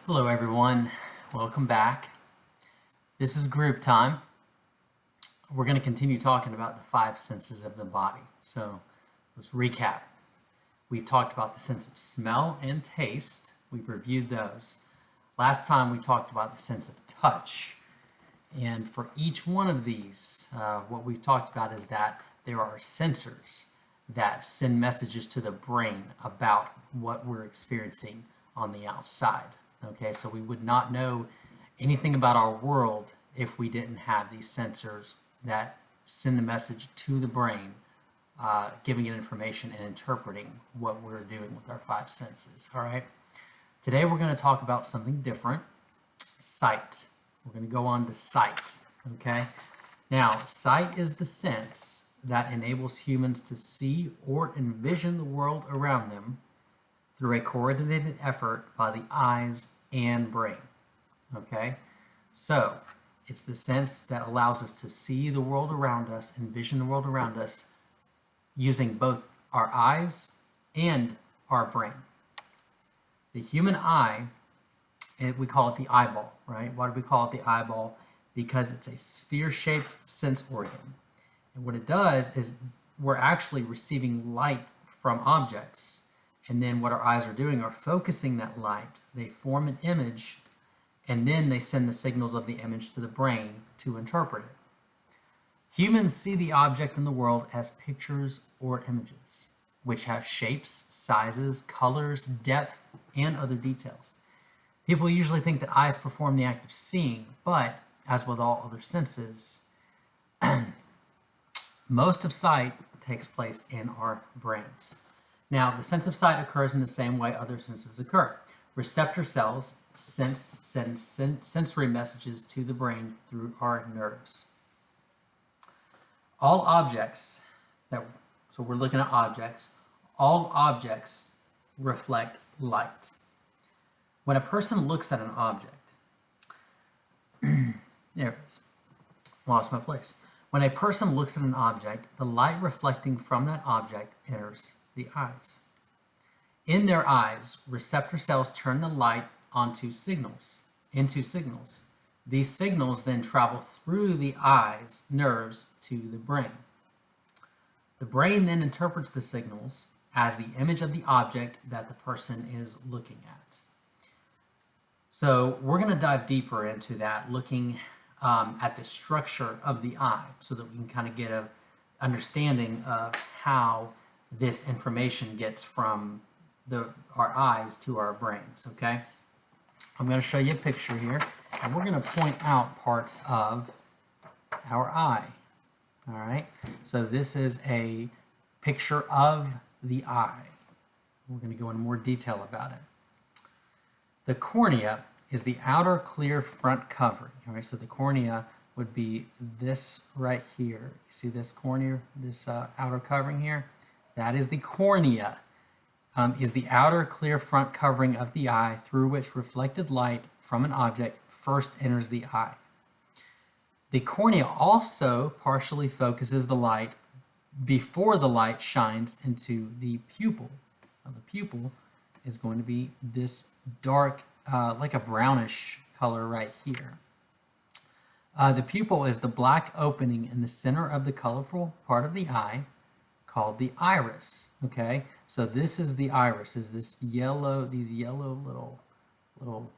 Hello everyone, welcome back. This is group time. We're going to continue talking about the five senses of the body. So let's recap. We've talked about the sense of smell and taste. We've reviewed those. Last time we talked about the sense of touch. And for each one of these, what we've talked about is that there are sensors that send messages to the brain about what we're experiencing on the outside. Okay, so we would not know anything about our world if we didn't have these sensors that send the message to the brain, giving it information and interpreting what we're doing with our five senses. All right, today we're going to talk about something different, sight. We're going to go on to sight. Okay, now sight is the sense that enables humans to see or envision the world around them through a coordinated effort by the eyes and brain. Okay, so it's the sense that allows us to see the world around us, envision the world around us, using both our eyes and our brain. The human eye, we call it the eyeball, right? Why do we call it the eyeball? Because it's a sphere-shaped sense organ. And what it does is we're actually receiving light from objects. And then what our eyes are doing are focusing that light. They form an image, and then they send the signals of the image to the brain to interpret it. Humans see the object in the world as pictures or images, which have shapes, sizes, colors, depth, and other details. People usually think that eyes perform the act of seeing, but as with all other senses, most of sight takes place in our brains. Now, the sense of sight occurs in the same way other senses occur. Receptor cells send sensory messages to the brain through our nerves. All objects, so we're looking at objects, all objects reflect light. When a person looks at an object, there it is, lost my place. When a person looks at an object, the light reflecting from that object enters the eyes. In their eyes, receptor cells turn the light into signals. These signals then travel through the eyes, nerves, to the brain. The brain then interprets the signals as the image of the object that the person is looking at. So we're going to dive deeper into that, looking at the structure of the eye so that we can kind of get an understanding of how this information gets from our eyes to our brains, okay? I'm going to show you a picture here, and we're going to point out parts of our eye, all right? So this is a picture of the eye. We're going to go into more detail about it. The cornea is the outer clear front covering, all right? So the cornea would be this right here. You see this cornea, this outer covering here? That is the cornea, is the outer clear front covering of the eye through which reflected light from an object first enters the eye. The cornea also partially focuses the light before the light shines into the pupil. Now, the pupil is going to be this dark, like a brownish color right here. The pupil is the black opening in the center of the colorful part of the eye, called the iris. Okay, so this is the iris, is this yellow, these yellow little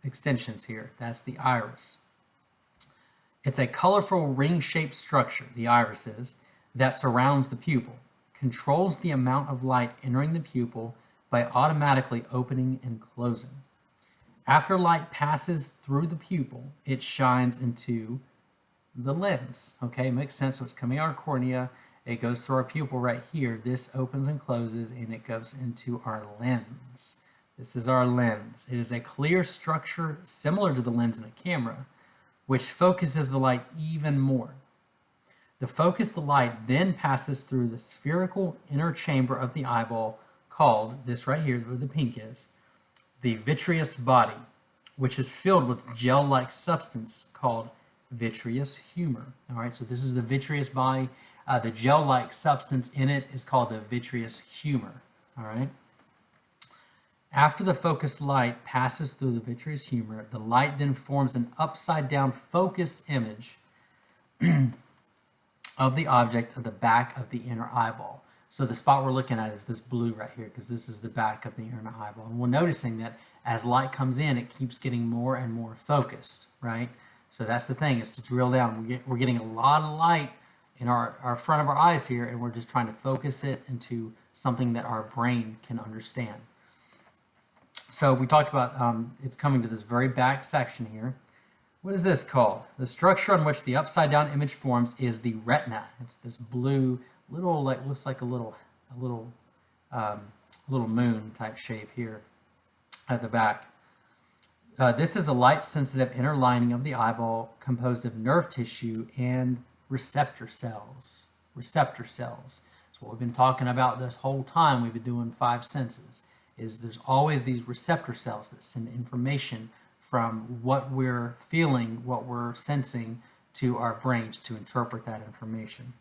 extensions here. That's the iris. It's a colorful ring-shaped structure, the iris is, that surrounds the pupil, controls the amount of light entering the pupil by automatically opening and closing. After light passes through the pupil, it shines into the lens. Okay, makes sense. So it's coming out of our cornea. It goes through our pupil right here. This opens and closes, and it goes into our lens. This is our lens. It is a clear structure similar to the lens in a camera, which focuses the light even more. The focused light then passes through the spherical inner chamber of the eyeball called, this right here where the pink is, the vitreous body, which is filled with gel-like substance called vitreous humor. All right, so this is the vitreous body. The gel-like substance in it is called the vitreous humor. All right. After the focused light passes through the vitreous humor, the light then forms an upside-down focused image of the object at the back of the inner eyeball. So the spot we're looking at is this blue right here, because this is the back of the inner eyeball. And we're noticing that as light comes in, it keeps getting more and more focused, right? So that's the thing, is to drill down. We're getting a lot of light in our front of our eyes here, and we're just trying to focus it into something that our brain can understand. So we talked about it's coming to this very back section here. What is this called? The structure on which the upside down image forms is the retina. It's this blue little, like, looks like a little moon type shape here at the back. This is a light sensitive inner lining of the eyeball composed of nerve tissue and receptor cells. Receptor cells. That's what we've been talking about this whole time. We've been doing 5 senses. Is there's always these receptor cells that send information from what we're feeling, what we're sensing, to our brains to interpret that information.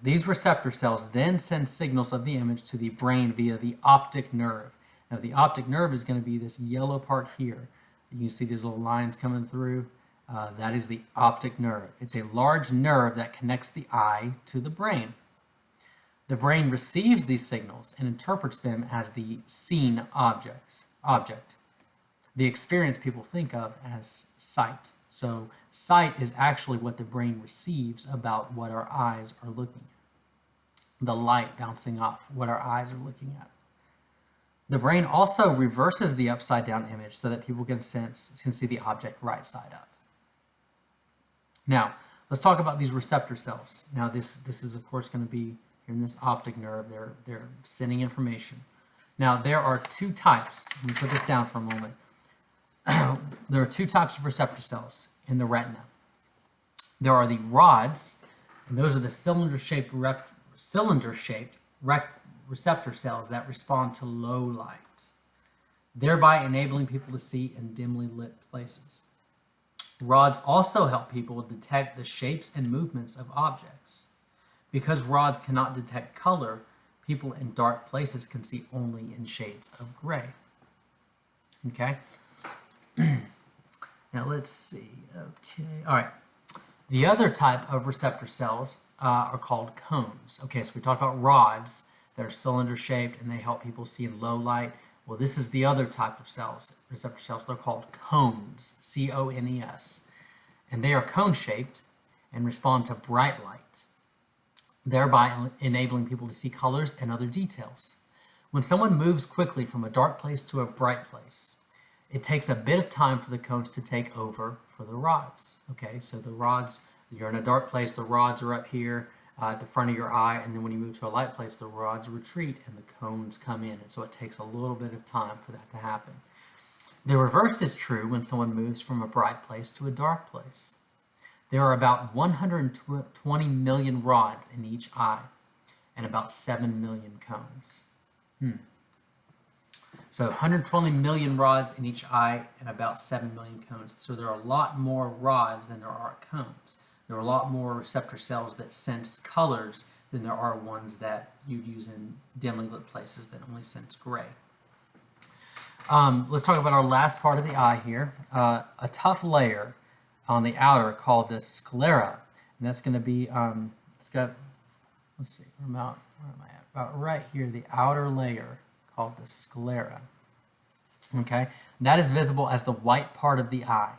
These receptor cells then send signals of the image to the brain via the optic nerve. Now the optic nerve is going to be this yellow part here. You can see these little lines coming through. That is the optic nerve. It's a large nerve that connects the eye to the brain. The brain receives these signals and interprets them as the seen object. The experience people think of as sight. So sight is actually what the brain receives about what our eyes are looking at. The light bouncing off what our eyes are looking at. The brain also reverses the upside down image so that people can see the object right side up. Now, let's talk about these receptor cells. Now, this is of course going to be in this optic nerve. They're sending information. Now, there are 2 types. Let me put this down for a moment. There are 2 types of receptor cells in the retina. There are the rods, and those are the cylinder-shaped receptor cells that respond to low light, thereby enabling people to see in dimly lit places. Rods also help people detect the shapes and movements of objects. Because rods cannot detect color, people in dark places can see only in shades of gray. Okay? Now let's see. Okay, all right. The other type of receptor cells are called cones. Okay, so we talked about rods. They're cylinder shaped and they help people see in low light. Well, this is the other type of cells, receptor cells. They're called cones, C-O-N-E-S. And they are cone shaped and respond to bright light, thereby enabling people to see colors and other details. When someone moves quickly from a dark place to a bright place, it takes a bit of time for the cones to take over for the rods. Okay, so the rods, you're in a dark place, the rods are up here at the front of your eye, and then when you move to a light place, the rods retreat and the cones come in, and so it takes a little bit of time for that to happen. The reverse is true when someone moves from a bright place to a dark place. There are about 120 million rods in each eye and about 7 million cones. So 120 million rods in each eye and about 7 million cones. So there are a lot more rods than there are cones. There are a lot more receptor cells that sense colors than there are ones that you'd use in dimly lit places that only sense gray. Let's talk about our last part of the eye here. A tough layer on the outer called the sclera. And that's going to be, it's got, let's see, where am I at? About right here, the outer layer called the sclera. Okay, that is visible as the white part of the eye.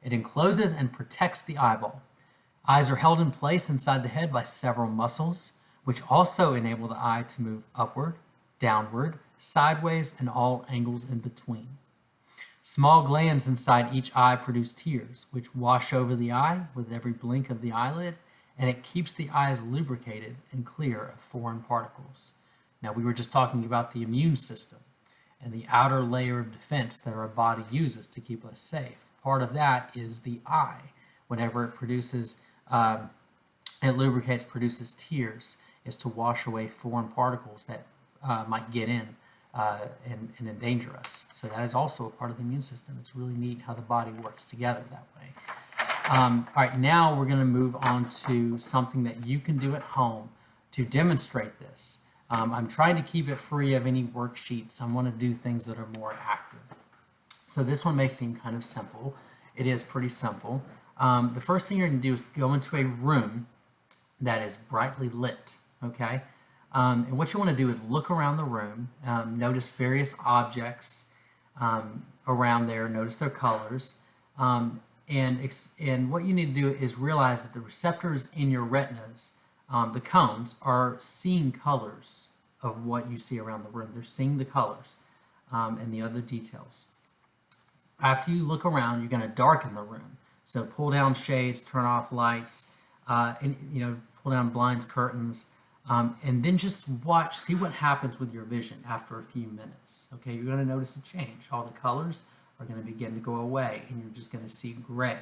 It encloses and protects the eyeball. Eyes are held in place inside the head by several muscles, which also enable the eye to move upward, downward, sideways, and all angles in between. Small glands inside each eye produce tears, which wash over the eye with every blink of the eyelid, and it keeps the eyes lubricated and clear of foreign particles. Now, we were just talking about the immune system and the outer layer of defense that our body uses to keep us safe. Part of that is the eye. Whenever it produces, it lubricates, produces tears, is to wash away foreign particles that might get in and endanger us. So that is also a part of the immune system. It's really neat how the body works together that way. All right, now we're going to move on to something that you can do at home to demonstrate this. I'm trying to keep it free of any worksheets. I want to do things that are more active. So this one may seem kind of simple. It is pretty simple. The first thing you're going to do is go into a room that is brightly lit, okay? And what you want to do is look around the room, notice various objects around there, notice their colors, and what you need to do is realize that the receptors in your retinas, the cones, are seeing colors of what you see around the room. They're seeing the colors and the other details. After you look around, you're going to darken the room. So pull down shades, turn off lights, and pull down blinds, curtains, and then just watch, see what happens with your vision after a few minutes. Okay, you're going to notice a change. All the colors are going to begin to go away, and you're just going to see gray.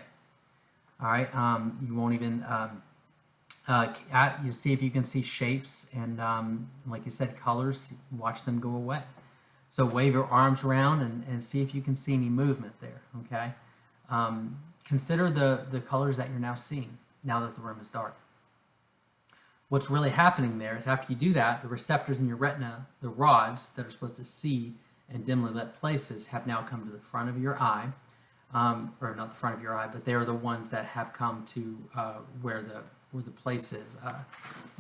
All right, you won't even you see if you can see shapes and, like you said, colors. Watch them go away. So wave your arms around and see if you can see any movement there, okay? Consider the colors that you're now seeing now that the room is dark. What's really happening there is after you do that, the receptors in your retina, the rods that are supposed to see in dimly lit places, have now come to the front of your eye, or not the front of your eye, but they're the ones that have come to where the place is.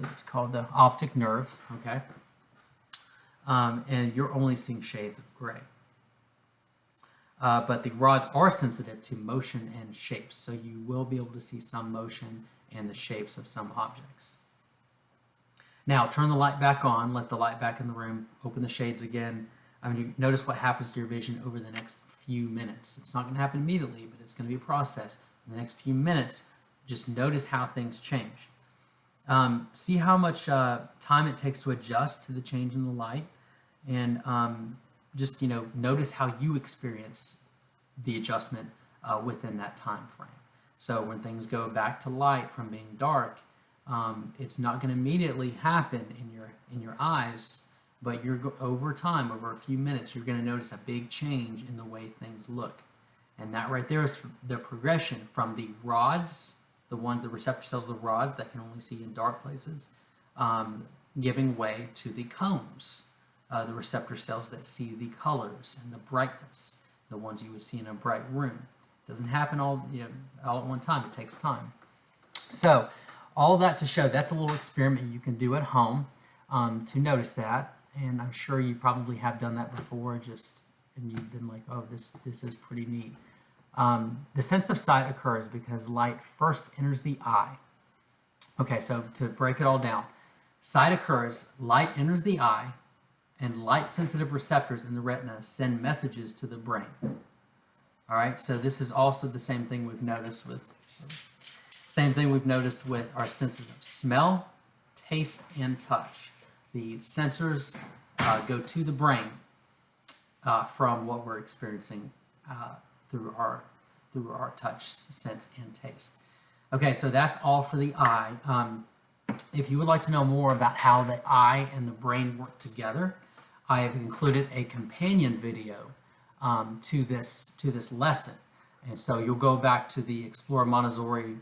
It's called the optic nerve, okay? And you're only seeing shades of gray. But the rods are sensitive to motion and shapes, so you will be able to see some motion and the shapes of some objects. Now, turn the light back on, let the light back in the room, open the shades again. You notice what happens to your vision over the next few minutes. It's not going to happen immediately, but it's going to be a process. In the next few minutes, just notice how things change. See how much time it takes to adjust to the change in the light, and just notice how you experience the adjustment within that time frame. So when things go back to light from being dark, it's not going to immediately happen in your eyes, but over time, over a few minutes, you're going to notice a big change in the way things look. And that right there is the progression from the rods, the receptor cells of the rods that can only see in dark places, giving way to the cones, the receptor cells that see the colors and the brightness, the ones you would see in a bright room. It doesn't happen all at one time. It takes time. So all that to show, that's a little experiment you can do at home to notice that. And I'm sure you probably have done that before, and you've been like, oh, this is pretty neat. The sense of sight occurs because light first enters the eye. Okay, so to break it all down, sight occurs, light enters the eye, and light-sensitive receptors in the retina send messages to the brain. All right, so this is also the same thing we've noticed with our senses of smell, taste, and touch. The sensors go to the brain from what we're experiencing through our touch, sense, and taste. Okay, so that's all for the eye. If you would like to know more about how the eye and the brain work together, I have included a companion video to this lesson. And so you'll go back to the Explore Montessori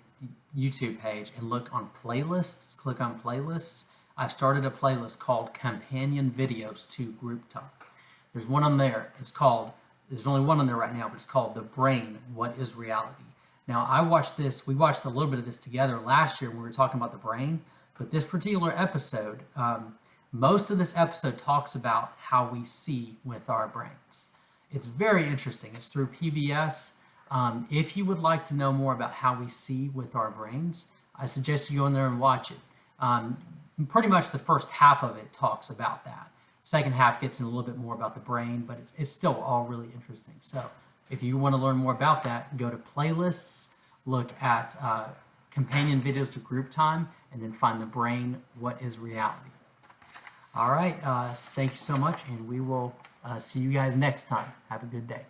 YouTube page and look on playlists, click on playlists. I've started a playlist called Companion Videos to Group Talk. There's one on there. There's only one on there right now, but it's called The Brain, What is Reality? Now, we watched a little bit of this together last year when we were talking about the brain, but this particular episode, most of this episode talks about how we see with our brains. It's very interesting. It's through PBS. If you would like to know more about how we see with our brains, I suggest you go in there and watch it. Pretty much the first half of it talks about that. Second half gets in a little bit more about the brain, but it's still all really interesting. So if you want to learn more about that, go to playlists, look at companion videos to group time, and then find The Brain, What is Reality? All right, thank you so much, and we will see you guys next time. Have a good day.